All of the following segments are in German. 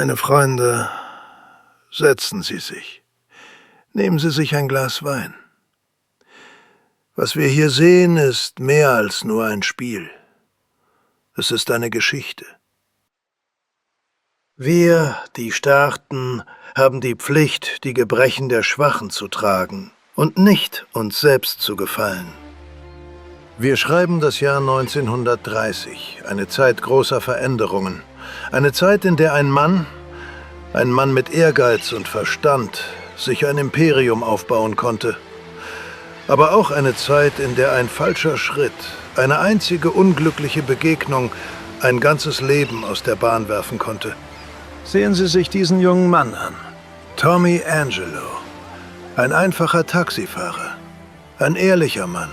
Meine Freunde, setzen Sie sich. Nehmen Sie sich ein Glas Wein. Was wir hier sehen, ist mehr als nur ein Spiel. Es ist eine Geschichte. Wir, die Starken, haben die Pflicht, die Gebrechen der Schwachen zu tragen und nicht uns selbst zu gefallen. Wir schreiben das Jahr 1930, eine Zeit großer Veränderungen. Eine Zeit, in der ein Mann mit Ehrgeiz und Verstand, sich ein Imperium aufbauen konnte. Aber auch eine Zeit, in der ein falscher Schritt, eine einzige unglückliche Begegnung, ein ganzes Leben aus der Bahn werfen konnte. Sehen Sie sich diesen jungen Mann an. Tommy Angelo. Ein einfacher Taxifahrer. Ein ehrlicher Mann,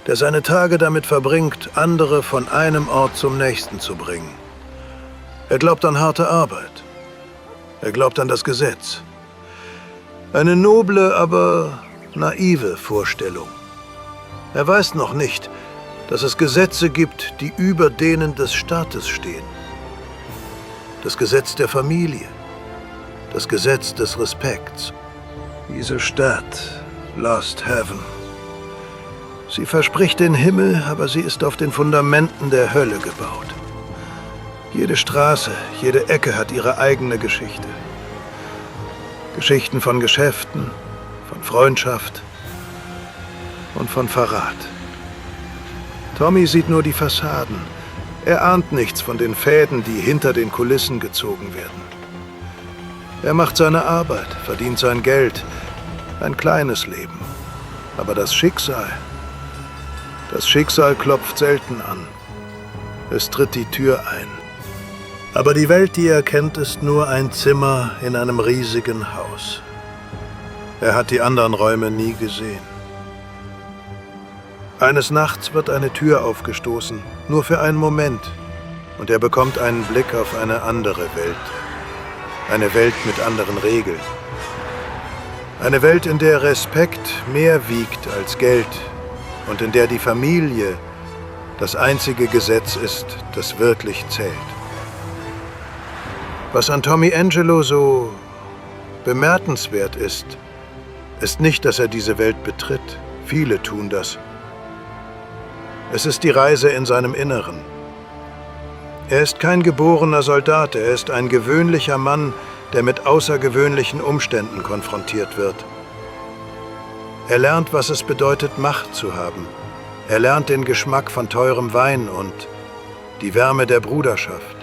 der seine Tage damit verbringt, andere von einem Ort zum nächsten zu bringen. Er glaubt an harte Arbeit. Er glaubt an das Gesetz. Eine noble, aber naive Vorstellung. Er weiß noch nicht, dass es Gesetze gibt, die über denen des Staates stehen. Das Gesetz der Familie. Das Gesetz des Respekts. Diese Stadt, Lost Heaven. Sie verspricht den Himmel, aber sie ist auf den Fundamenten der Hölle gebaut. Jede Straße, jede Ecke hat ihre eigene Geschichte. Geschichten von Geschäften, von Freundschaft und von Verrat. Tommy sieht nur die Fassaden. Er ahnt nichts von den Fäden, die hinter den Kulissen gezogen werden. Er macht seine Arbeit, verdient sein Geld. Ein kleines Leben. Aber das Schicksal klopft selten an. Es tritt die Tür ein. Aber die Welt, die er kennt, ist nur ein Zimmer in einem riesigen Haus. Er hat die anderen Räume nie gesehen. Eines Nachts wird eine Tür aufgestoßen, nur für einen Moment, und er bekommt einen Blick auf eine andere Welt. Eine Welt mit anderen Regeln. Eine Welt, in der Respekt mehr wiegt als Geld und in der die Familie das einzige Gesetz ist, das wirklich zählt. Was an Tommy Angelo so bemerkenswert ist nicht, dass er diese Welt betritt. Viele tun das. Es ist die Reise in seinem Inneren. Er ist kein geborener Soldat, er ist ein gewöhnlicher Mann, der mit außergewöhnlichen Umständen konfrontiert wird. Er lernt, was es bedeutet, Macht zu haben. Er lernt den Geschmack von teurem Wein und die Wärme der Bruderschaft.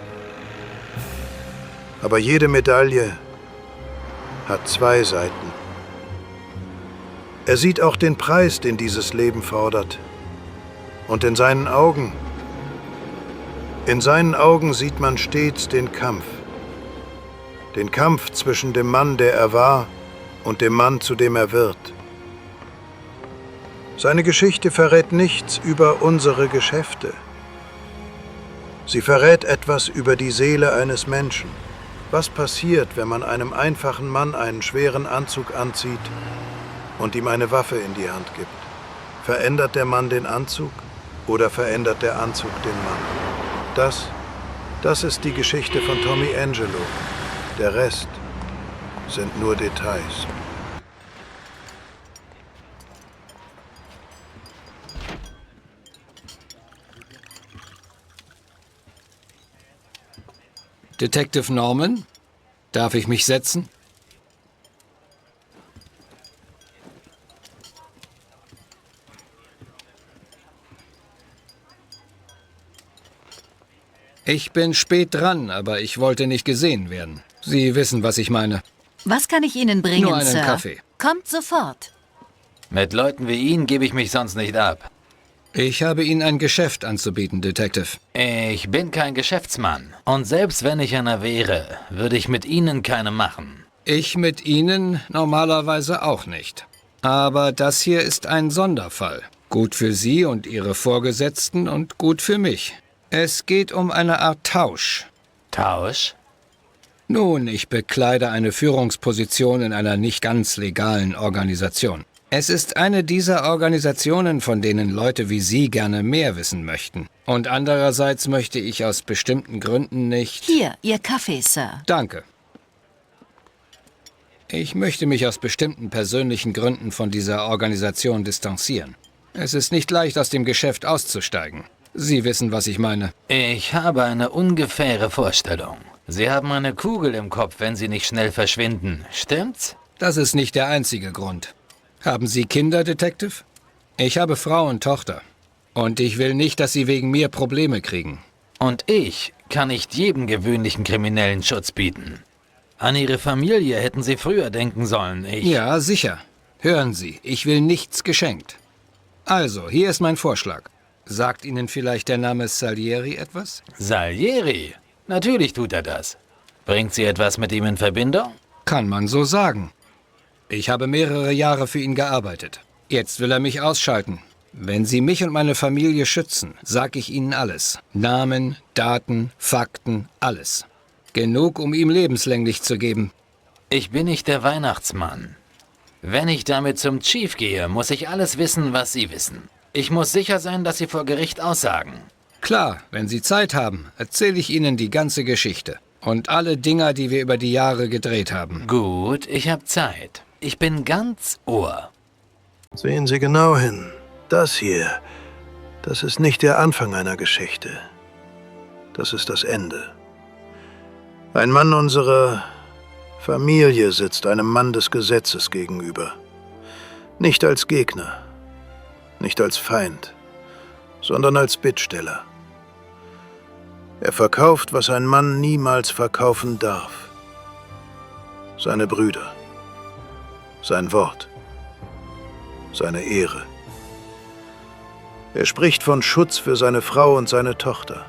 Aber jede Medaille hat zwei Seiten. Er sieht auch den Preis, den dieses Leben fordert. Und in seinen Augen sieht man stets den Kampf. Den Kampf zwischen dem Mann, der er war, und dem Mann, zu dem er wird. Seine Geschichte verrät nichts über unsere Geschäfte. Sie verrät etwas über die Seele eines Menschen. Was passiert, wenn man einem einfachen Mann einen schweren Anzug anzieht und ihm eine Waffe in die Hand gibt? Verändert der Mann den Anzug oder verändert der Anzug den Mann? Das ist die Geschichte von Tommy Angelo. Der Rest sind nur Details. Detective Norman, darf ich mich setzen? Ich bin spät dran, aber ich wollte nicht gesehen werden. Sie wissen, was ich meine. Was kann ich Ihnen bringen, Nur einen Sir? Kaffee. Kommt sofort. Mit Leuten wie Ihnen gebe ich mich sonst nicht ab. Ich habe Ihnen ein Geschäft anzubieten, Detective. Ich bin kein Geschäftsmann. Und selbst wenn ich einer wäre, würde ich mit Ihnen keine machen. Ich mit Ihnen normalerweise auch nicht. Aber das hier ist ein Sonderfall. Gut für Sie und Ihre Vorgesetzten und gut für mich. Es geht um eine Art Tausch. Tausch? Nun, ich bekleide eine Führungsposition in einer nicht ganz legalen Organisation. Es ist eine dieser Organisationen, von denen Leute wie Sie gerne mehr wissen möchten. Und andererseits möchte ich aus bestimmten Gründen nicht... Hier, Ihr Kaffee, Sir. Danke. Ich möchte mich aus bestimmten persönlichen Gründen von dieser Organisation distanzieren. Es ist nicht leicht, aus dem Geschäft auszusteigen. Sie wissen, was ich meine. Ich habe eine ungefähre Vorstellung. Sie haben eine Kugel im Kopf, wenn Sie nicht schnell verschwinden. Stimmt's? Das ist nicht der einzige Grund. Haben Sie Kinder, Detective? Ich habe Frau und Tochter. Und ich will nicht, dass Sie wegen mir Probleme kriegen. Und ich kann nicht jedem gewöhnlichen Kriminellen Schutz bieten. An Ihre Familie hätten Sie früher denken sollen. Ja, sicher. Hören Sie, ich will nichts geschenkt. Also, hier ist mein Vorschlag. Sagt Ihnen vielleicht der Name Salieri etwas? Salieri? Natürlich tut er das. Bringt Sie etwas mit ihm in Verbindung? Kann man so sagen. Ich habe mehrere Jahre für ihn gearbeitet. Jetzt will er mich ausschalten. Wenn Sie mich und meine Familie schützen, sag ich Ihnen alles. Namen, Daten, Fakten, alles. Genug, um ihm lebenslänglich zu geben. Ich bin nicht der Weihnachtsmann. Wenn ich damit zum Chief gehe, muss ich alles wissen, was Sie wissen. Ich muss sicher sein, dass Sie vor Gericht aussagen. Klar, wenn Sie Zeit haben, erzähle ich Ihnen die ganze Geschichte. Und alle Dinger, die wir über die Jahre gedreht haben. Gut, ich habe Zeit. Ich bin ganz Ohr. Sehen Sie genau hin. Das hier, das ist nicht der Anfang einer Geschichte. Das ist das Ende. Ein Mann unserer Familie sitzt einem Mann des Gesetzes gegenüber. Nicht als Gegner, nicht als Feind, sondern als Bittsteller. Er verkauft, was ein Mann niemals verkaufen darf. Seine Brüder, sein Wort, seine Ehre. Er spricht von Schutz für seine Frau und seine Tochter.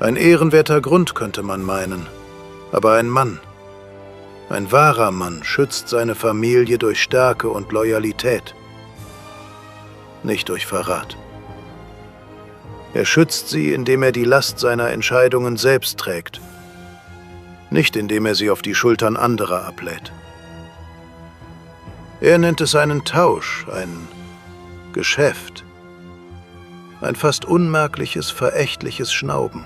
Ein ehrenwerter Grund, könnte man meinen, aber ein Mann, ein wahrer Mann, schützt seine Familie durch Stärke und Loyalität, nicht durch Verrat. Er schützt sie, indem er die Last seiner Entscheidungen selbst trägt, nicht indem er sie auf die Schultern anderer ablädt. Er nennt es einen Tausch, ein Geschäft, ein fast unmerkliches, verächtliches Schnauben.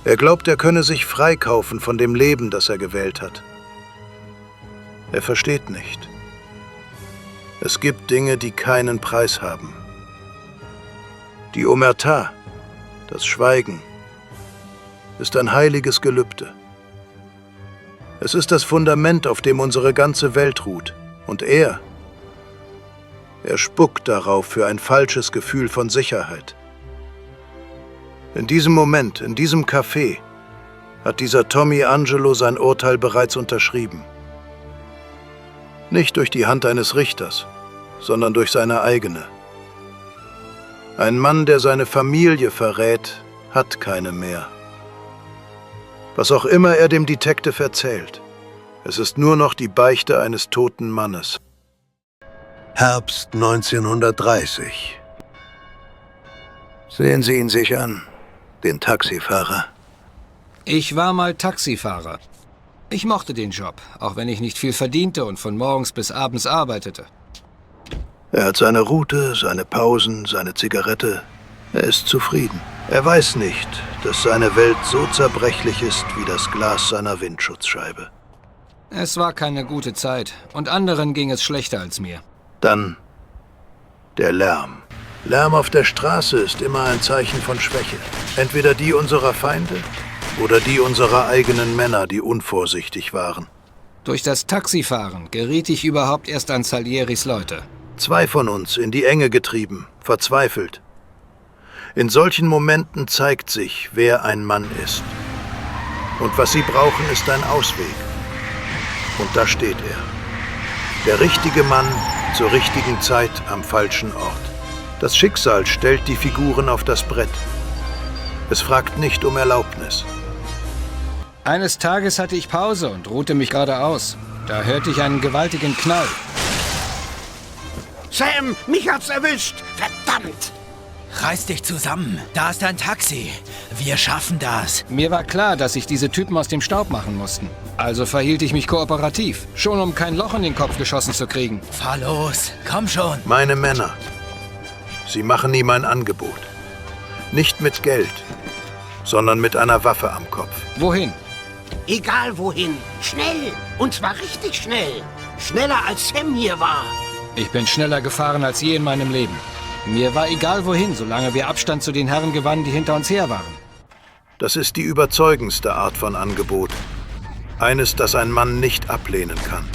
Er glaubt, er könne sich freikaufen von dem Leben, das er gewählt hat. Er versteht nicht. Es gibt Dinge, die keinen Preis haben. Die Omerta, das Schweigen, ist ein heiliges Gelübde. Es ist das Fundament, auf dem unsere ganze Welt ruht. Und er spuckt darauf für ein falsches Gefühl von Sicherheit. In diesem Moment, in diesem Café, hat dieser Tommy Angelo sein Urteil bereits unterschrieben. Nicht durch die Hand eines Richters, sondern durch seine eigene. Ein Mann, der seine Familie verrät, hat keine mehr. Was auch immer er dem Detective erzählt, es ist nur noch die Beichte eines toten Mannes. Herbst 1930. Sehen Sie ihn sich an, den Taxifahrer. Ich war mal Taxifahrer. Ich mochte den Job, auch wenn ich nicht viel verdiente und von morgens bis abends arbeitete. Er hat seine Route, seine Pausen, seine Zigarette. Er ist zufrieden. Er weiß nicht, dass seine Welt so zerbrechlich ist wie das Glas seiner Windschutzscheibe. Es war keine gute Zeit und anderen ging es schlechter als mir. Dann der Lärm. Lärm auf der Straße ist immer ein Zeichen von Schwäche. Entweder die unserer Feinde oder die unserer eigenen Männer, die unvorsichtig waren. Durch das Taxifahren geriet ich überhaupt erst an Salieris Leute. 2 von uns in die Enge getrieben, verzweifelt. In solchen Momenten zeigt sich, wer ein Mann ist. Und was sie brauchen, ist ein Ausweg. Und da steht er. Der richtige Mann zur richtigen Zeit am falschen Ort. Das Schicksal stellt die Figuren auf das Brett. Es fragt nicht um Erlaubnis. Eines Tages hatte ich Pause und ruhte mich gerade aus. Da hörte ich einen gewaltigen Knall. Sam, mich hat's erwischt! Verdammt! Reiß dich zusammen. Da ist ein Taxi. Wir schaffen das. Mir war klar, dass sich diese Typen aus dem Staub machen mussten. Also verhielt ich mich kooperativ, schon um kein Loch in den Kopf geschossen zu kriegen. Fahr los. Komm schon. Meine Männer. Sie machen ihm ein Angebot. Nicht mit Geld, sondern mit einer Waffe am Kopf. Wohin? Egal wohin. Schnell. Und zwar richtig schnell. Schneller als Sam hier war. Ich bin schneller gefahren als je in meinem Leben. Mir war egal wohin, solange wir Abstand zu den Herren gewannen, die hinter uns her waren. Das ist die überzeugendste Art von Angebot. Eines, das ein Mann nicht ablehnen kann.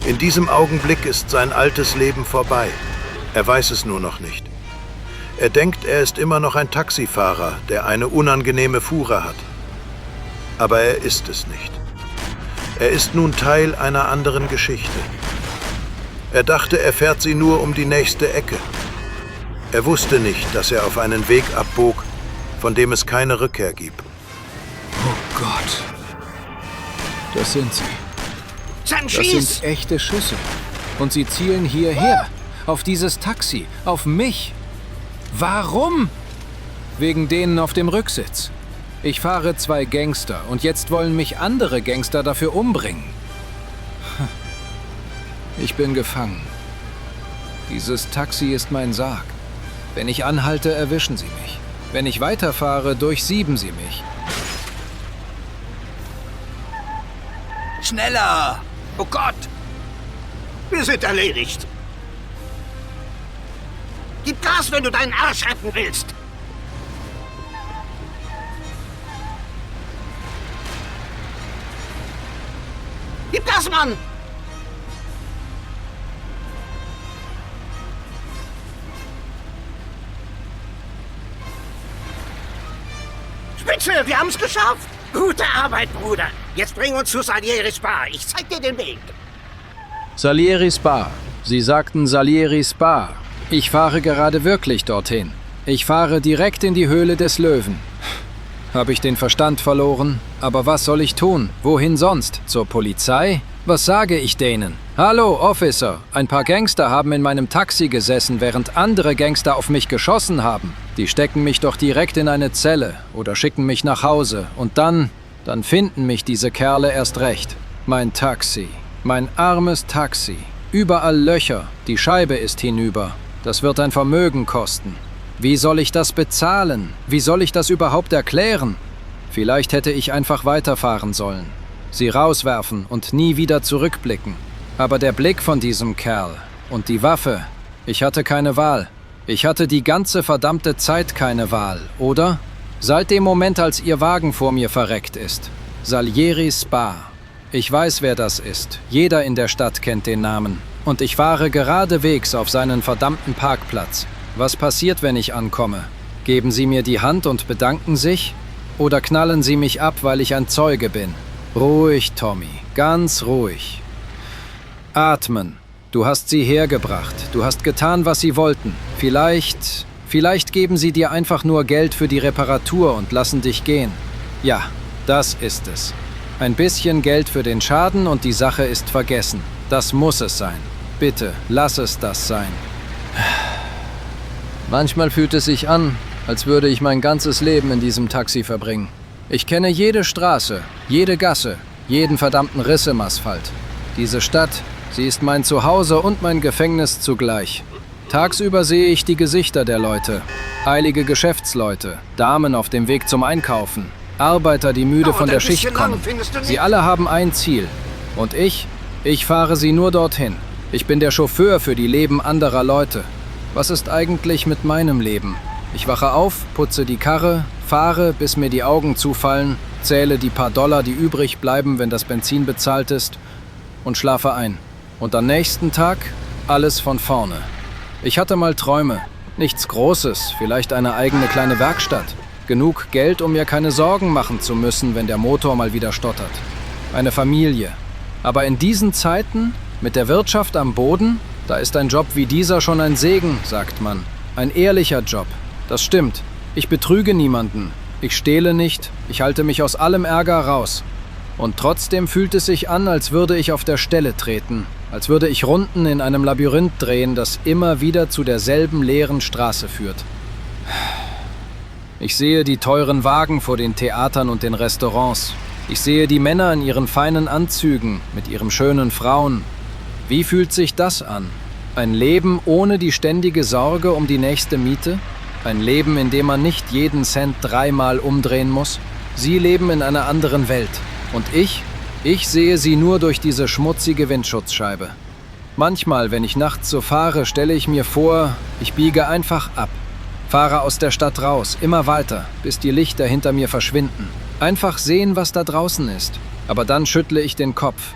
In diesem Augenblick ist sein altes Leben vorbei. Er weiß es nur noch nicht. Er denkt, er ist immer noch ein Taxifahrer, der eine unangenehme Fuhre hat. Aber er ist es nicht. Er ist nun Teil einer anderen Geschichte. Er dachte, er fährt sie nur um die nächste Ecke. Er wusste nicht, dass er auf einen Weg abbog, von dem es keine Rückkehr gibt. Oh Gott. Das sind sie. Sam, Das schieß! sind echte Schüsse. Und sie zielen hierher. Auf dieses Taxi. Auf mich. Warum? Wegen denen auf dem Rücksitz. Ich fahre 2 Gangster und jetzt wollen mich andere Gangster dafür umbringen. Ich bin gefangen. Dieses Taxi ist mein Sarg. Wenn ich anhalte, erwischen sie mich. Wenn ich weiterfahre, durchsieben sie mich. Schneller! Oh Gott! Wir sind erledigt. Gib Gas, wenn du deinen Arsch retten willst. Gib Gas, Mann! Spitze, wir haben's geschafft! Gute Arbeit, Bruder! Jetzt bring uns zu Salieris Bar. Ich zeig dir den Weg. Salieris Bar. Sie sagten Salieris Bar. Ich fahre gerade wirklich dorthin. Ich fahre direkt in die Höhle des Löwen. Habe ich den Verstand verloren? Aber was soll ich tun? Wohin sonst? Zur Polizei? Was sage ich denen? Hallo, Officer. Ein paar Gangster haben in meinem Taxi gesessen, während andere Gangster auf mich geschossen haben. Die stecken mich doch direkt in eine Zelle oder schicken mich nach Hause. Und dann finden mich diese Kerle erst recht. Mein Taxi. Mein armes Taxi. Überall Löcher. Die Scheibe ist hinüber. Das wird ein Vermögen kosten. Wie soll ich das bezahlen? Wie soll ich das überhaupt erklären? Vielleicht hätte ich einfach weiterfahren sollen. Sie rauswerfen und nie wieder zurückblicken. Aber der Blick von diesem Kerl und die Waffe, ich hatte keine Wahl. Ich hatte die ganze verdammte Zeit keine Wahl, oder? Seit dem Moment, als ihr Wagen vor mir verreckt ist. Salieris Bar. Ich weiß, wer das ist. Jeder in der Stadt kennt den Namen. Und ich fahre geradewegs auf seinen verdammten Parkplatz. Was passiert, wenn ich ankomme? Geben Sie mir die Hand und bedanken sich? Oder knallen Sie mich ab, weil ich ein Zeuge bin? Ruhig, Tommy. Ganz ruhig. Atmen. Du hast sie hergebracht. Du hast getan, was sie wollten. Vielleicht geben sie dir einfach nur Geld für die Reparatur und lassen dich gehen. Ja, das ist es. Ein bisschen Geld für den Schaden und die Sache ist vergessen. Das muss es sein. Bitte, lass es das sein. Manchmal fühlt es sich an, als würde ich mein ganzes Leben in diesem Taxi verbringen. Ich kenne jede Straße, jede Gasse, jeden verdammten Riss im Asphalt. Diese Stadt, sie ist mein Zuhause und mein Gefängnis zugleich. Tagsüber sehe ich die Gesichter der Leute. Eilige Geschäftsleute, Damen auf dem Weg zum Einkaufen, Arbeiter, die müde von der Schicht kommen. Sie alle haben ein Ziel. Und ich fahre sie nur dorthin. Ich bin der Chauffeur für die Leben anderer Leute. Was ist eigentlich mit meinem Leben? Ich wache auf, putze die Karre, fahre, bis mir die Augen zufallen, zähle die paar Dollar, die übrig bleiben, wenn das Benzin bezahlt ist, und schlafe ein. Und am nächsten Tag alles von vorne. Ich hatte mal Träume. Nichts Großes, vielleicht eine eigene kleine Werkstatt. Genug Geld, um mir keine Sorgen machen zu müssen, wenn der Motor mal wieder stottert. Eine Familie. Aber in diesen Zeiten, mit der Wirtschaft am Boden, da ist ein Job wie dieser schon ein Segen, sagt man. Ein ehrlicher Job. Das stimmt. Ich betrüge niemanden. Ich stehle nicht. Ich halte mich aus allem Ärger raus. Und trotzdem fühlt es sich an, als würde ich auf der Stelle treten. Als würde ich Runden in einem Labyrinth drehen, das immer wieder zu derselben leeren Straße führt. Ich sehe die teuren Wagen vor den Theatern und den Restaurants. Ich sehe die Männer in ihren feinen Anzügen mit ihren schönen Frauen. Wie fühlt sich das an? Ein Leben ohne die ständige Sorge um die nächste Miete? Ein Leben, in dem man nicht jeden Cent 3-mal umdrehen muss? Sie leben in einer anderen Welt. Und ich sehe sie nur durch diese schmutzige Windschutzscheibe. Manchmal, wenn ich nachts so fahre, stelle ich mir vor, ich biege einfach ab. Fahre aus der Stadt raus, immer weiter, bis die Lichter hinter mir verschwinden. Einfach sehen, was da draußen ist. Aber dann schüttle ich den Kopf.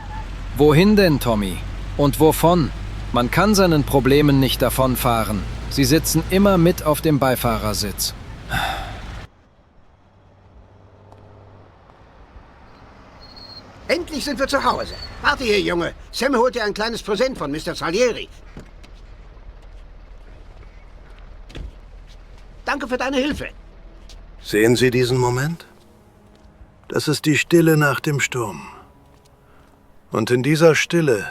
Wohin denn, Tommy? Und wovon? Man kann seinen Problemen nicht davonfahren. Sie sitzen immer mit auf dem Beifahrersitz. Endlich sind wir zu Hause. Warte hier, Junge. Sam holt dir ein kleines Präsent von Mr. Salieri. Danke für deine Hilfe. Sehen Sie diesen Moment? Das ist die Stille nach dem Sturm. Und in dieser Stille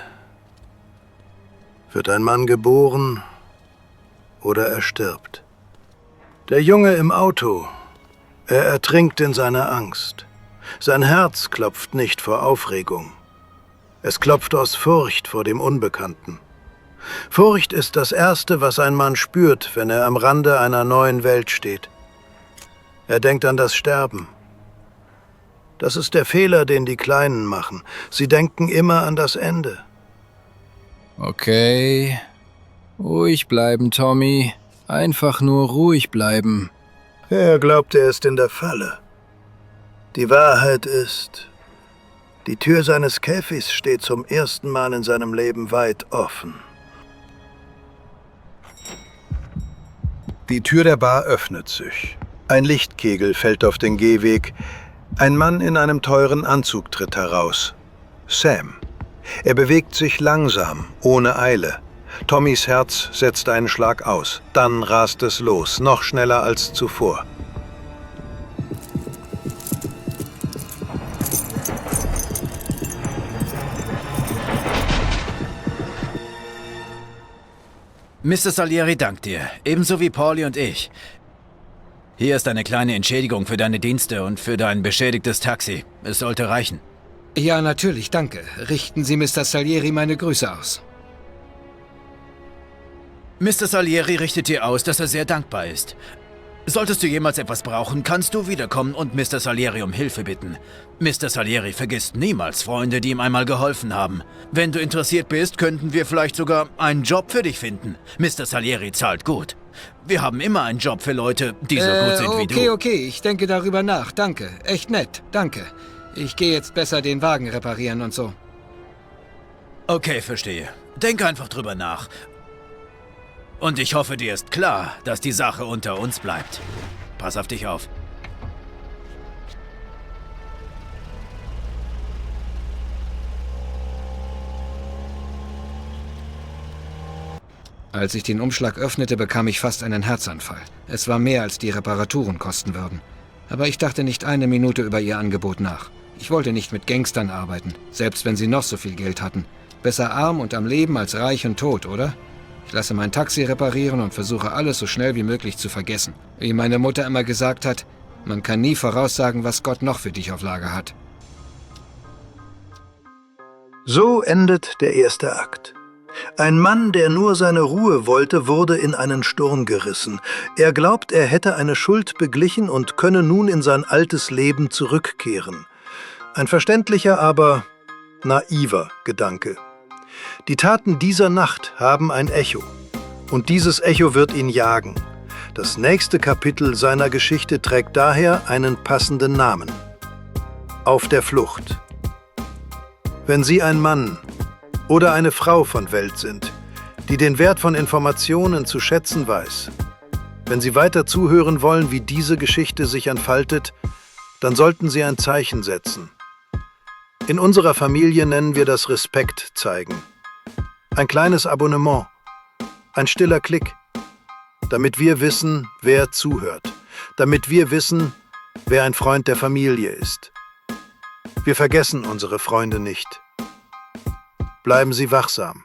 wird ein Mann geboren oder er stirbt. Der Junge im Auto, er ertrinkt in seiner Angst. Sein Herz klopft nicht vor Aufregung. Es klopft aus Furcht vor dem Unbekannten. Furcht ist das Erste, was ein Mann spürt, wenn er am Rande einer neuen Welt steht. Er denkt an das Sterben. Das ist der Fehler, den die Kleinen machen. Sie denken immer an das Ende. Okay. Ruhig bleiben, Tommy. Einfach nur ruhig bleiben. Er glaubt, er ist in der Falle. Die Wahrheit ist, die Tür seines Käfigs steht zum ersten Mal in seinem Leben weit offen. Die Tür der Bar öffnet sich. Ein Lichtkegel fällt auf den Gehweg. Ein Mann in einem teuren Anzug tritt heraus. Sam. Er bewegt sich langsam, ohne Eile. Tommys Herz setzt einen Schlag aus. Dann rast es los, noch schneller als zuvor. Mr. Salieri dankt dir, ebenso wie Paulie und ich. Hier ist eine kleine Entschädigung für deine Dienste und für dein beschädigtes Taxi. Es sollte reichen. Ja, natürlich, danke. Richten Sie Mr. Salieri meine Grüße aus. Mr. Salieri richtet dir aus, dass er sehr dankbar ist. Solltest du jemals etwas brauchen, kannst du wiederkommen und Mr. Salieri um Hilfe bitten. Mr. Salieri vergisst niemals Freunde, die ihm einmal geholfen haben. Wenn du interessiert bist, könnten wir vielleicht sogar einen Job für dich finden. Mr. Salieri zahlt gut. Wir haben immer einen Job für Leute, die so gut sind wie du. Okay, ich denke darüber nach. Danke. Echt nett. Danke. Ich gehe jetzt besser den Wagen reparieren und so. Okay, verstehe. Denk einfach drüber nach. Und ich hoffe, dir ist klar, dass die Sache unter uns bleibt. Pass auf dich auf. Als ich den Umschlag öffnete, bekam ich fast einen Herzanfall. Es war mehr, als die Reparaturen kosten würden. Aber ich dachte nicht eine Minute über ihr Angebot nach. Ich wollte nicht mit Gangstern arbeiten, selbst wenn sie noch so viel Geld hatten. Besser arm und am Leben als reich und tot, oder? Ich lasse mein Taxi reparieren und versuche alles so schnell wie möglich zu vergessen. Wie meine Mutter immer gesagt hat, man kann nie voraussagen, was Gott noch für dich auf Lager hat. So endet der erste Akt. Ein Mann, der nur seine Ruhe wollte, wurde in einen Sturm gerissen. Er glaubt, er hätte eine Schuld beglichen und könne nun in sein altes Leben zurückkehren. Ein verständlicher, aber naiver Gedanke. Die Taten dieser Nacht haben ein Echo. Und dieses Echo wird ihn jagen. Das nächste Kapitel seiner Geschichte trägt daher einen passenden Namen. Auf der Flucht. Wenn Sie ein Mann oder eine Frau von Welt sind, die den Wert von Informationen zu schätzen weiß, wenn Sie weiter zuhören wollen, wie diese Geschichte sich entfaltet, dann sollten Sie ein Zeichen setzen. In unserer Familie nennen wir das Respekt zeigen. Ein kleines Abonnement, ein stiller Klick, damit wir wissen, wer zuhört, damit wir wissen, wer ein Freund der Familie ist. Wir vergessen unsere Freunde nicht. Bleiben Sie wachsam.